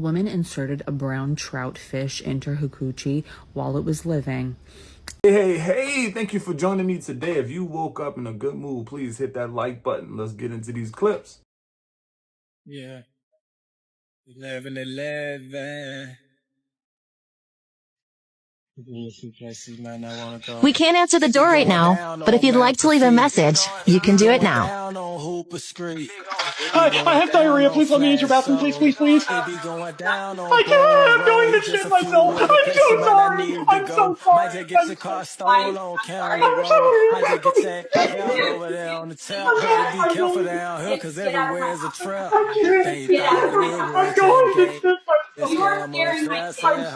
woman inserted a brown trout fish into her coochie while it was living. Hey, thank you for joining me today. If you woke up in a good mood, please hit that like button. Let's get into these clips. Yeah. 11. We can't answer the door right now, but if you'd like to leave a message, you can do it now. Hi, I have diarrhea. Please let me use your bathroom, please. I can't. I'm doing this shit myself. I'm so sorry. I'm so sorry. I'm going to shit myself. You are scaring my children.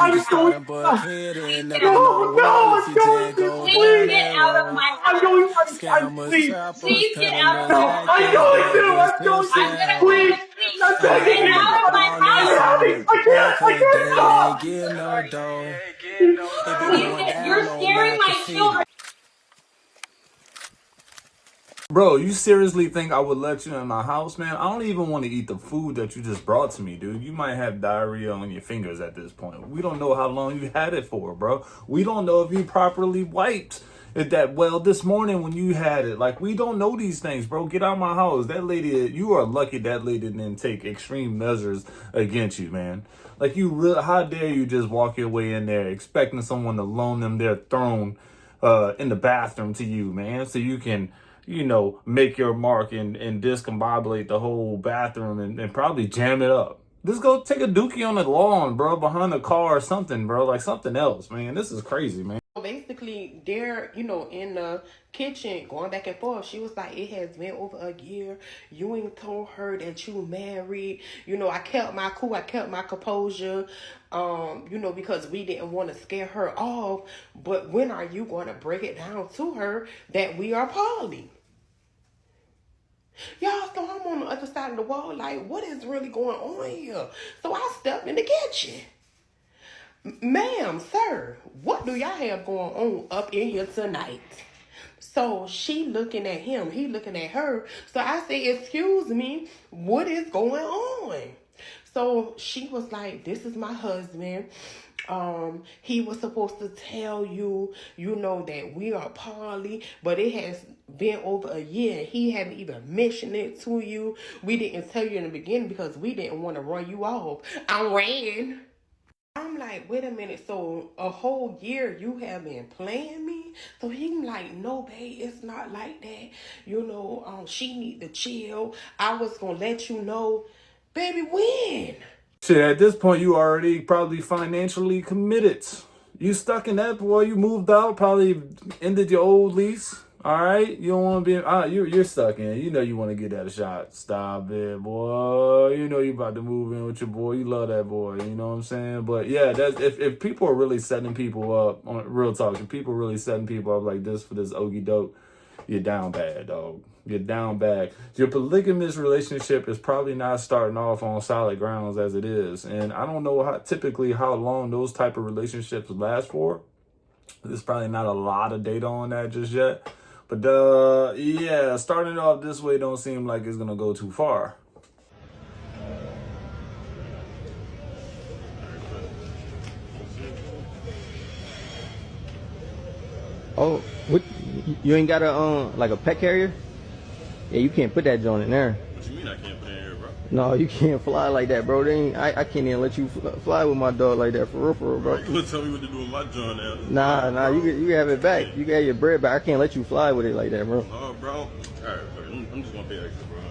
I'm sorry. Please get out of my house. Please get out of my house. I'm going to. Please get out of my house. Please get out of my house. I'm going to. Please. I'm begging you. Get out of my house. I can't stop. You're scaring my children. Bro, you seriously think I would let you in my house, man? I don't even want to eat the food that you just brought to me, dude. You might have diarrhea on your fingers at this point. We don't know how long you had it for, bro. We don't know if you properly wiped it that well this morning when you had it. Like, we don't know these things, bro. Get out of my house. That lady, you are lucky that lady didn't take extreme measures against you, man. Like, how dare you just walk your way in there expecting someone to loan them their throne in the bathroom to you, man, so you can, make your mark and discombobulate the whole bathroom and probably jam it up. Just go take a dookie on the lawn, bro, behind a car or something, bro, like something else, man. This is crazy, man. Basically, they're, in the kitchen going back and forth. She was like, it has been over a year. You ain't told her that you married. I kept my cool. I kept my composure, because we didn't want to scare her off. But when are you going to break it down to her that we are poly? Y'all, so I'm on the other side of the wall, like, what is really going on here? So I stepped in the kitchen. Ma'am, sir, what do y'all have going on up in here tonight? So she looking at him, he looking at her. So I say, excuse me, what is going on? So she was like, this is my husband. He was supposed to tell you, that we are poly, but it has been over a year. He haven't even mentioned it to you. We didn't tell you in the beginning because we didn't want to run you off. I ran. I'm like, wait a minute, so a whole year you have been playing me? So he's like, no, babe, it's not like that. She need to chill. I was going to let you know. Baby, when? Shit, at this point, you already probably financially committed. You stuck in that, boy. You moved out, probably ended your old lease. All right, you don't want to be. You're stuck in. You want to get that a shot. Stop it, boy. You about to move in with your boy. You love that boy. You know what I'm saying? But yeah, that's if people are really setting people up on real talk. If people are really setting people up like this for this okie doke, you're down bad, dog. You're down bad. Your polygamous relationship is probably not starting off on solid grounds as it is, and I don't know typically how long those type of relationships last for. There's probably not a lot of data on that just yet. But yeah, starting off this way don't seem like it's gonna go too far. Oh, what? You ain't got a pet carrier? Yeah, you can't put that joint in there. What you mean I can't put it in here, bro? No, you can't fly like that, bro. I can't even let you fly with my dog like that, for real, bro. You would tell me what to do with my joint now. Nah, you can have it back. You can have your bread back. I can't let you fly with it like that, bro. Oh, bro. All right, I'm just gonna pay extra, bro.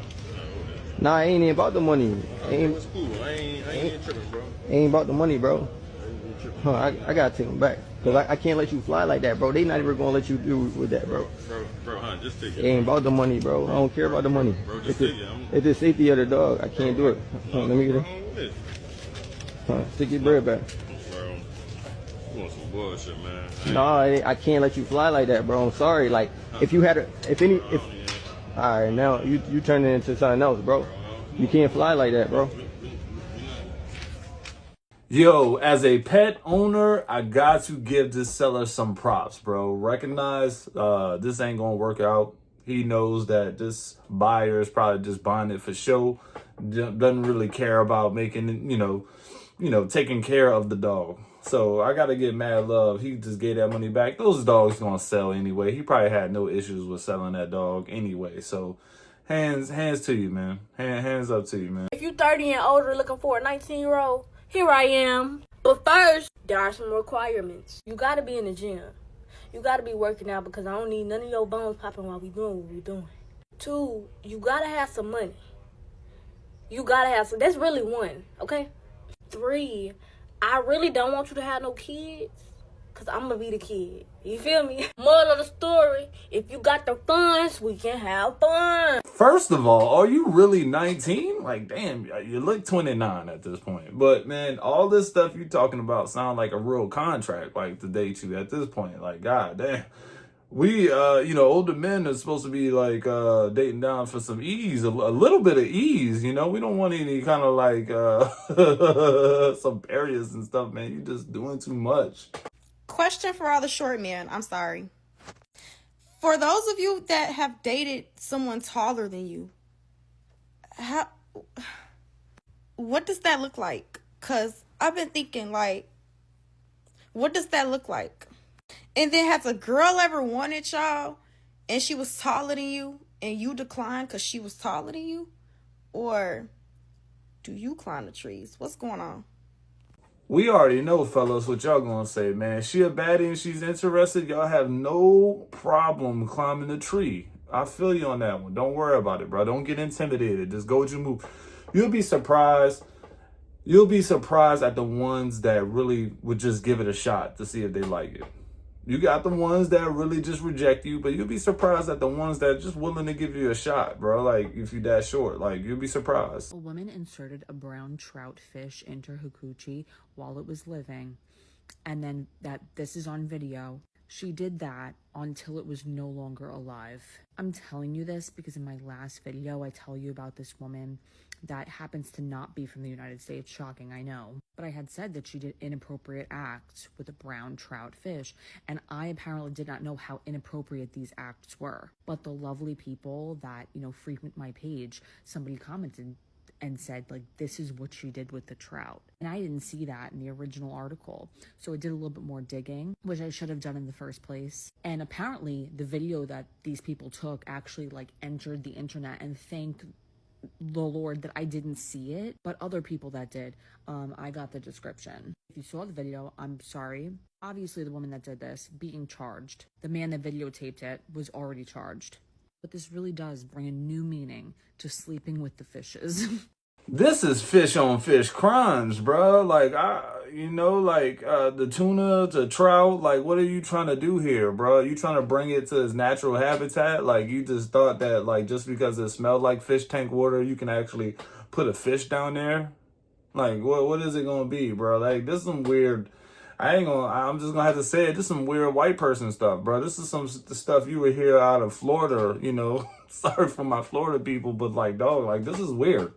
Nah, it ain't even about the money. It's cool. I ain't tripping, bro. Ain't about the money, bro. I gotta take them back. Cause I can't let you fly like that, bro. They not even gonna let you do with that, bro. Bro, just take it. It ain't about the money, bro. I don't care about the money. Bro, just take it. It's the safety of the dog. I can't do it. Let me get it. Take your bread back. Bro, you want some bullshit, man. No, I can't let you fly like that, bro. I'm sorry. Like, if you had all right, now you turn it into something else, bro. You can't fly like that, bro. Yo, as a pet owner, I got to give this seller some props, bro. Recognize this ain't gonna work out. He knows that this buyer is probably just buying it for show. Doesn't really care about making, taking care of the dog. So I gotta get mad love. He just gave that money back. Those dogs gonna sell anyway. He probably had no issues with selling that dog anyway. So hands to you, man. Hands up to you, man. If you 30 and older looking for a 19-year-old, here I am. But first, there are some requirements. You gotta be in the gym. You gotta be working out because I don't need none of your bones popping while we doing what we doing. 2, you gotta have some money. You gotta have some. That's really 1, okay? 3, I really don't want you to have no kids because I'm going to be the kid. You feel me? Moral of the story, if you got the funds, we can have fun. First of all, are you really 19? Like, damn, you look 29 at this point. But, man, all this stuff you talking about sound like a real contract, like, to date you at this point. Like, god damn. We, older men are supposed to be, like, dating down for some ease, a little bit of ease, We don't want any kind of, like, some barriers and stuff, man. You just doing too much. Question for all the short men. I'm sorry. For those of you that have dated someone taller than you, what does that look like? Because I've been thinking, like, what does that look like? And then has a girl ever wanted y'all and she was taller than you and you declined because she was taller than you? Or do you climb the trees? What's going on? We already know, fellas, what y'all gonna say, man. She a baddie and she's interested. Y'all have no problem climbing the tree. I feel you on that one. Don't worry about it, bro. Don't get intimidated. Just go with your move. You'll be surprised. You'll be surprised at the ones that really would just give it a shot to see if they like it. You got the ones that really just reject you, but you'll be surprised at the ones that are just willing to give you a shot, bro. Like, if you that short, like, you'll be surprised. A woman inserted a brown trout fish into her coochie while it was living. And then this is on video. She did that until it was no longer alive. I'm telling you this because in my last video, I tell you about this woman that happens to not be from the United States. Shocking, I know. But I had said that she did inappropriate acts with a brown trout fish, and I apparently did not know how inappropriate these acts were. But the lovely people that, frequent my page, somebody commented and said, like, this is what she did with the trout. And I didn't see that in the original article. So I did a little bit more digging, which I should have done in the first place. And apparently the video that these people took actually, like, entered the internet, and thank the Lord that I didn't see it, but other people that did. I got the description. If you saw the video, I'm sorry. Obviously the woman that did this being charged. The man that videotaped it was already charged. But this really does bring a new meaning to sleeping with the fishes. This is fish on fish crimes, bro. Like, the tuna to trout. Like, what are you trying to do here, bro? You trying to bring it to its natural habitat? Like, you just thought that, like, just because it smelled like fish tank water, you can actually put a fish down there? Like, what is it gonna be, bro? Like, this is some weird. I'm just gonna have to say it. This is some weird white person stuff, bro. This is some stuff you would hear out of Florida, Sorry for my Florida people, but, like, dog, like, this is weird.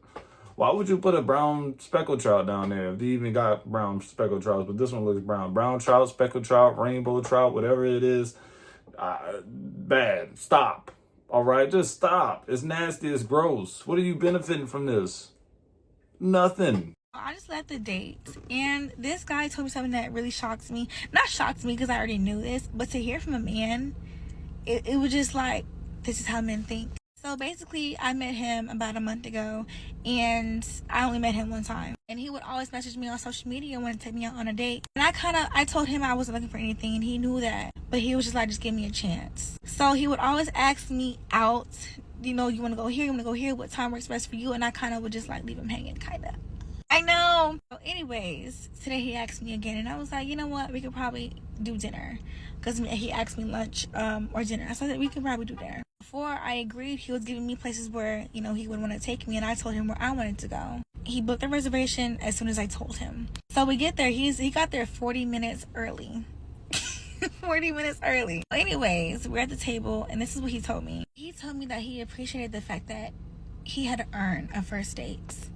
Why would you put a brown speckled trout down there if they even got brown speckled trouts? But this one looks brown. Brown trout, speckled trout, rainbow trout, whatever it is. Bad. Stop. All right? Just stop. It's nasty. It's gross. What are you benefiting from this? Nothing. I just left the date, and this guy told me something that really shocks me. Not shocks me because I already knew this, but to hear from a man, it was just like, this is how men think. So basically, I met him about a month ago, and I only met him one time. And he would always message me on social media and want to take me out on a date. And I told him I wasn't looking for anything, and he knew that. But he was just like, just give me a chance. So he would always ask me out, you want to go here, you want to go here, what time works best for you? And I kind of would just like leave him hanging, kind of. I know. So anyways, today he asked me again, and I was like, you know what? We could probably do dinner. Because he asked me lunch or dinner. I said we could probably do dinner. Before I agreed, he was giving me places where, he would want to take me, and I told him where I wanted to go. He booked the reservation as soon as I told him. So we get there. He got there 40 minutes early. 40 minutes early. Anyways, we're at the table, and this is what he told me. He told me that he appreciated the fact that he had to earn a first date.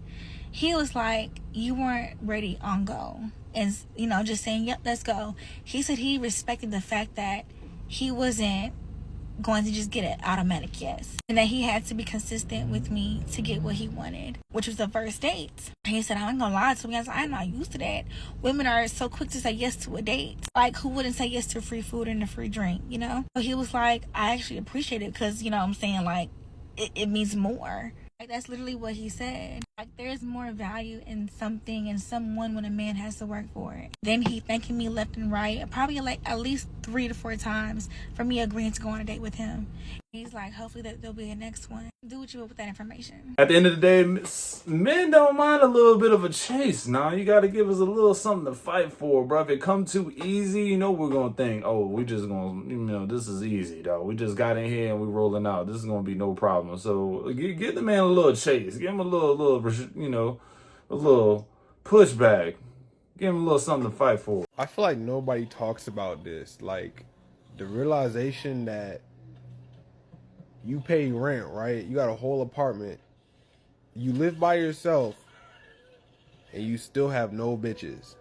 He was like, you weren't ready on go. And, just saying, yep, let's go. He said he respected the fact that he wasn't going to just get an automatic yes. And that he had to be consistent with me to get what he wanted, which was the first date. And he said, I ain't gonna lie to me, I'm not used to that. Women are so quick to say yes to a date. Like, who wouldn't say yes to free food and a free drink, you know? So he was like, I actually appreciate it because, you know what I'm saying, like, it means more. Like, that's literally what he said. Like, there's more value in something and someone when a man has to work for it. Then he thanking me left and right, probably like at least 3 to 4 times for me agreeing to go on a date with him. He's like, hopefully that there'll be a next one. Do what you will with that information. At the end of the day, men don't mind a little bit of a chase. Now you got to give us a little something to fight for, bro. If it come too easy, you know we're gonna think, oh, we just gonna, you know, this is easy, though. We just got in here and we rolling out. This is gonna be no problem. So give the man a little chase. Give him a little, you know, a little pushback. Give him a little something to fight for. I feel like nobody talks about this. Like, the realization that you pay rent, right? You got a whole apartment. You live by yourself. And you still have no bitches.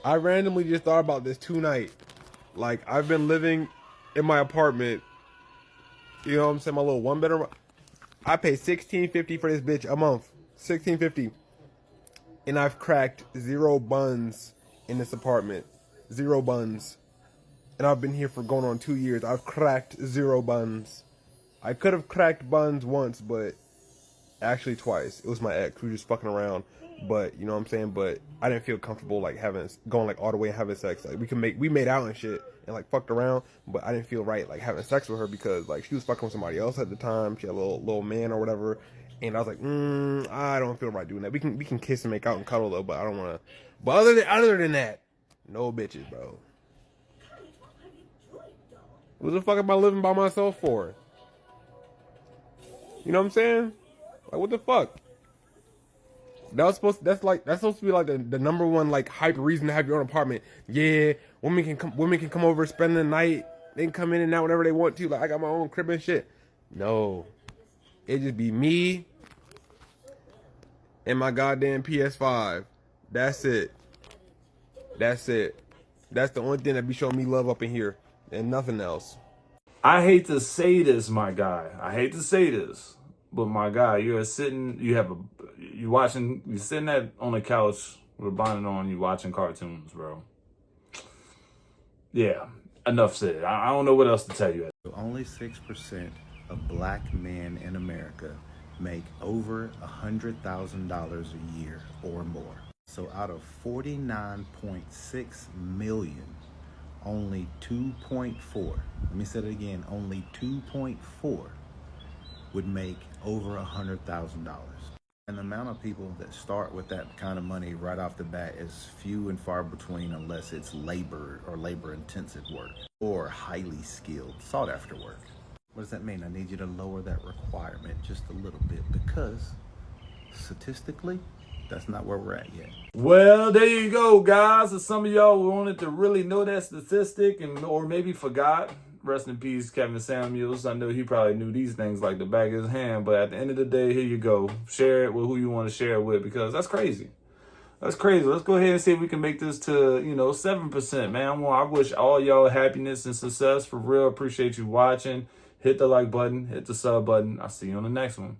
I randomly just thought about this tonight. Like, I've been living in my apartment. You know what I'm saying? My little 1-bedroom. I pay $16.50 for this bitch a month. $16.50. And I've cracked 0 buns in this apartment. 0 buns. And I've been here for going on 2 years. I've cracked 0 buns. I could have cracked buns once, but actually twice. It was my ex. We were just fucking around. But, you know what I'm saying? But I didn't feel comfortable, like, going, like, all the way and having sex. Like, we made out and shit and, like, fucked around. But I didn't feel right, like, having sex with her because, like, she was fucking with somebody else at the time. She had a little man or whatever. And I was like, I don't feel right doing that. We can kiss and make out and cuddle, though, but I don't want to. But other than that, no bitches, bro. What the fuck am I living by myself for? You know what I'm saying? Like, what the fuck? That's supposed to be like the number one, like, hype reason to have your own apartment. Yeah, women can come over, spend the night. They can come in and out whenever they want to. Like, I got my own crib and shit. No, it just be me and my goddamn PS5. That's it. That's it. That's the only thing that be showing me love up in here, and nothing else. I hate to say this, my guy. I hate to say this, but my guy, you're sitting on the couch with a bonnet on, you watching cartoons, bro. Yeah, enough said. I don't know what else to tell you. Only 6% of black men in America make over $100,000 a year or more. So out of 49.6 million, only 2.4, let me say it again, only 2.4 would make over $100,000. And the amount of people that start with that kind of money right off the bat is few and far between unless it's labor or labor-intensive work or highly skilled, sought-after work. What does that mean? I need you to lower that requirement just a little bit because statistically, that's not where we're at yet. Well, there you go, guys. If some of y'all wanted to really know that statistic or maybe forgot, rest in peace, Kevin Samuels. I know he probably knew these things like the back of his hand, but at the end of the day, here you go. Share it with who you want to share it with because that's crazy. That's crazy. Let's go ahead and see if we can make this to, 7%, man. I wish all y'all happiness and success. For real, appreciate you watching. Hit the like button, hit the sub button. I'll see you on the next one.